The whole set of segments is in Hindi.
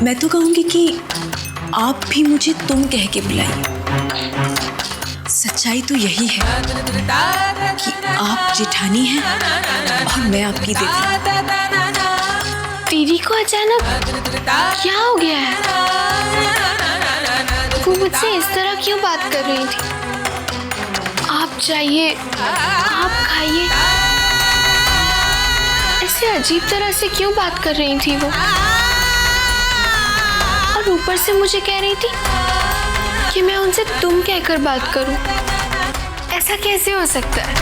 मैं तो कहूंगी कि आप भी मुझे तुम कह के बुलाइए। सच्चाई तो यही है कि आप जेठानी हैं और मैं आपकी देवरानी। दीदी को अचानक क्या हो गया है? वो मुझसे इस तरह क्यों बात कर रही थी? आप जाइए, आप खाइए, ऐसे अजीब तरह से क्यों बात कर रही थी वो? और ऊपर से मुझे कह रही थी कि मैं उनसे तुम कहकर बात करूं। ऐसा कैसे हो सकता है?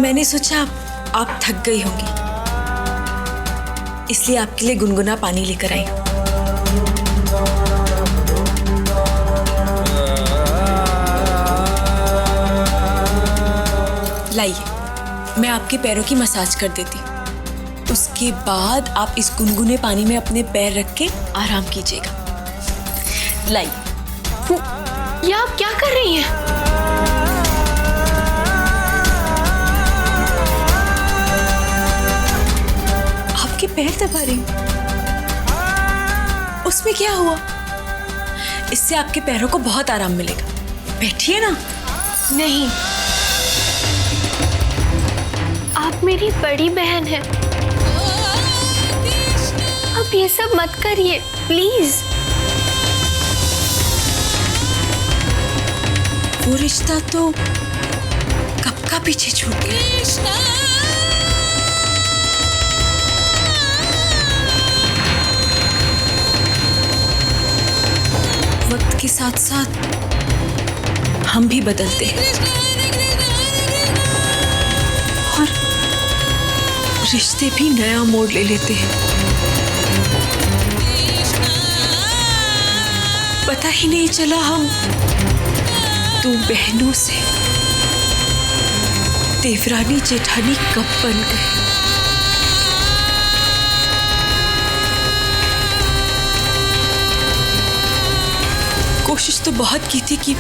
मैंने सोचा आप थक गई होंगी, इसलिए आपके लिए गुनगुना पानी लेकर आई। लाइए, मैं आपके पैरों की मसाज कर देती हूँ। उसके बाद आप इस गुनगुने पानी में अपने पैर रख के आराम कीजिएगा। लाइए। ये आप क्या कर रही हैं? आपके पैर दबा रही हूँ। उसमें क्या हुआ? इससे आपके पैरों को बहुत आराम मिलेगा। बैठिए ना। नहीं, आप मेरी बड़ी बहन हैं। अब ये सब मत करिए प्लीज। वो रिश्ता तो कब का पीछे छूट गया। वक्त के साथ साथ हम भी बदलते हैं और रिश्ते भी नया मोड़ ले लेते हैं। पता ही नहीं चला हम दो बहनों से देवरानी जेठानी कब बन गए। कोशिश तो बहुत की थी कि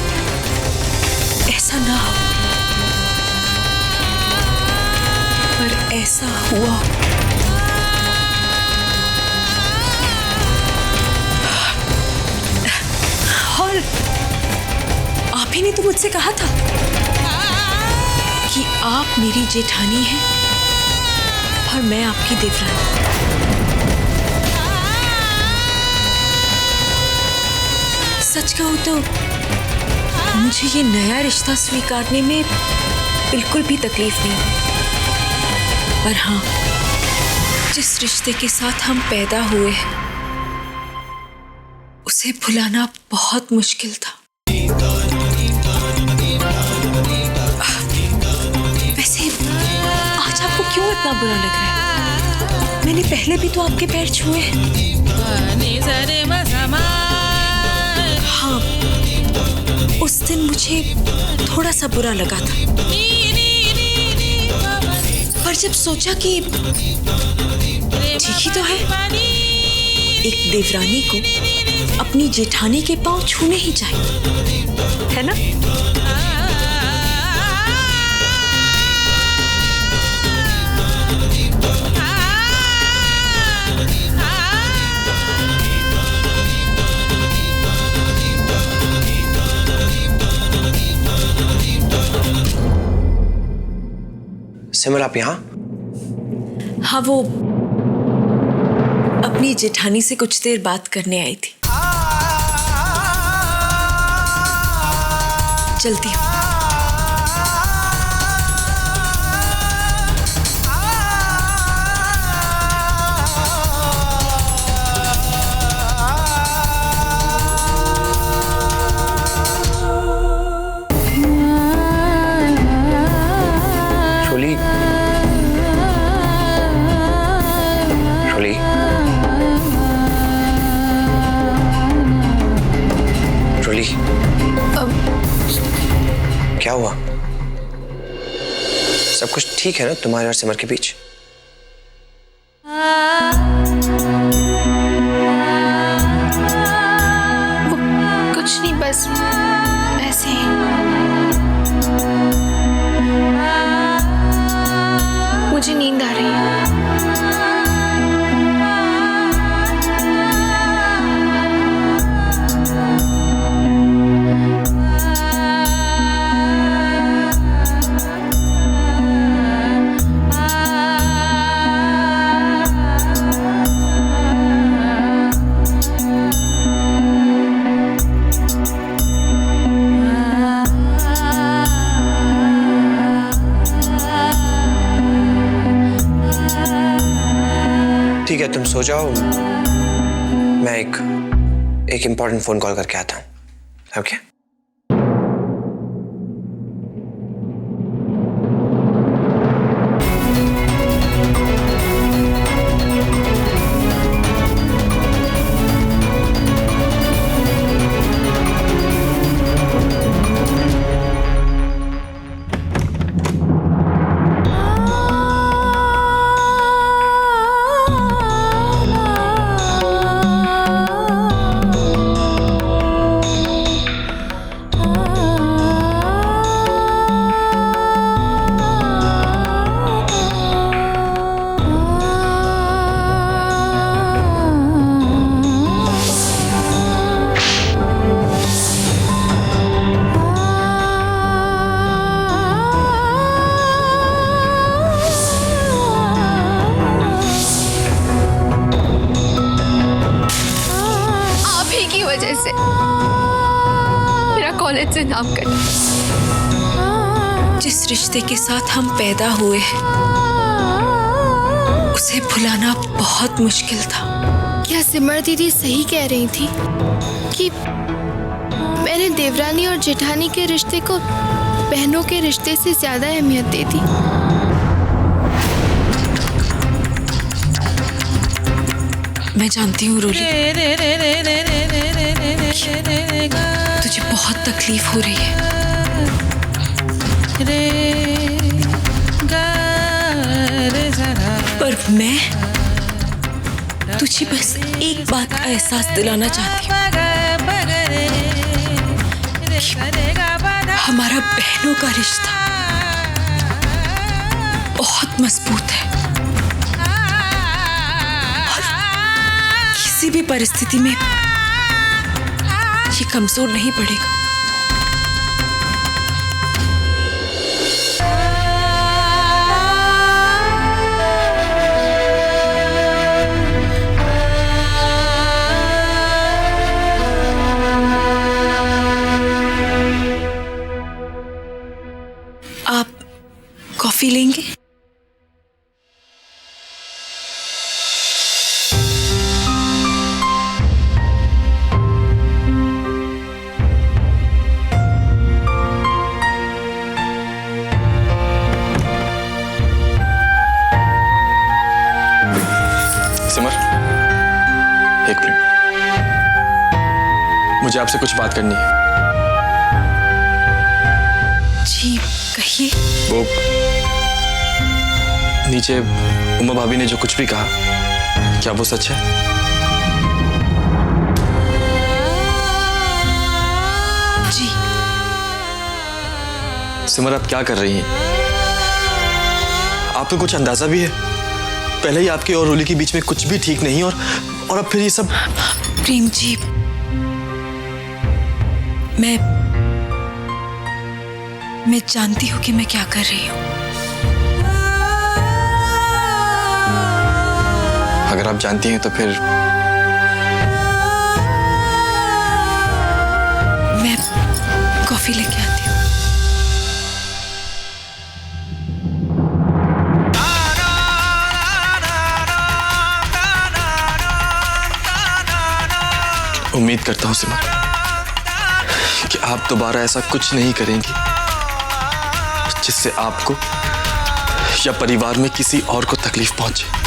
ऐसा ना हो, पर ऐसा हुआ। और आप ही ने तो मुझसे कहा था कि आप मेरी जेठानी हैं और मैं आपकी देवरानी। सच कहूं तो मुझे ये नया रिश्ता स्वीकारने में बिल्कुल भी तकलीफ नहीं, पर हाँ, जिस रिश्ते के साथ हम पैदा हुए हैं उसे भुलाना बहुत मुश्किल था। वैसे आज आपको क्यों इतना बुरा लग रहा है? मैंने पहले भी तो आपके पैर छुए हैं। हाँ, उस दिन मुझे थोड़ा सा बुरा लगा था, पर जब सोचा कि ठीक ही तो है, एक देवरानी को अपनी जेठानी के पांव छूने ही चाहिए, है ना? सिमर, आप यहाँ? हाँ, वो अपनी जेठानी से कुछ देर बात करने आई थी। चलती हूँ। क्या हुआ? सब कुछ ठीक है ना तुम्हारे और सिमर के बीच? वो कुछ नहीं, बस ऐसे ही। मुझे नींद आ रही है। ठीक है, तुम सो जाओ, मैं एक इम्पोर्टेंट फोन कॉल करके आता हूँ। ओके? वजह से मेरा कॉलेज से नाम कटा। जिस रिश्ते के साथ हम पैदा हुए उसे भुलाना बहुत मुश्किल था। क्या सिमर दीदी सही कह रही थी कि मैंने देवरानी और जेठानी के रिश्ते को बहनों के रिश्ते से ज्यादा अहमियत दे दी? मैं जानती हूँ रोली, तुझे बहुत तकलीफ हो रही है, पर मैं तुझे बस एक बात का एहसास दिलाना चाहती हूँ। हमारा बहनों का रिश्ता बहुत मजबूत है और किसी भी परिस्थिति में ये कमजोर नहीं पड़ेगा। आप कॉफी लेंगे? सिमर, एक मिनट, मुझे आपसे कुछ बात करनी है। जी कहिए। वो नीचे उमा भाभी ने जो कुछ भी कहा, क्या वो सच है? जी। सिमर, आप क्या कर रही हैं? आपको कुछ अंदाजा भी है? पहले ही आपके और रोली के बीच में कुछ भी ठीक नहीं, और अब फिर ये सब। प्रेम जी, मैं जानती हूँ कि मैं क्या कर रही हूँ। अगर आप जानती हैं तो फिर मैं कॉफी लेके आती हूँ। उम्मीद करता हूँ सिमर कि आप दोबारा ऐसा कुछ नहीं करेंगी जिससे आपको या परिवार में किसी और को तकलीफ पहुंचे।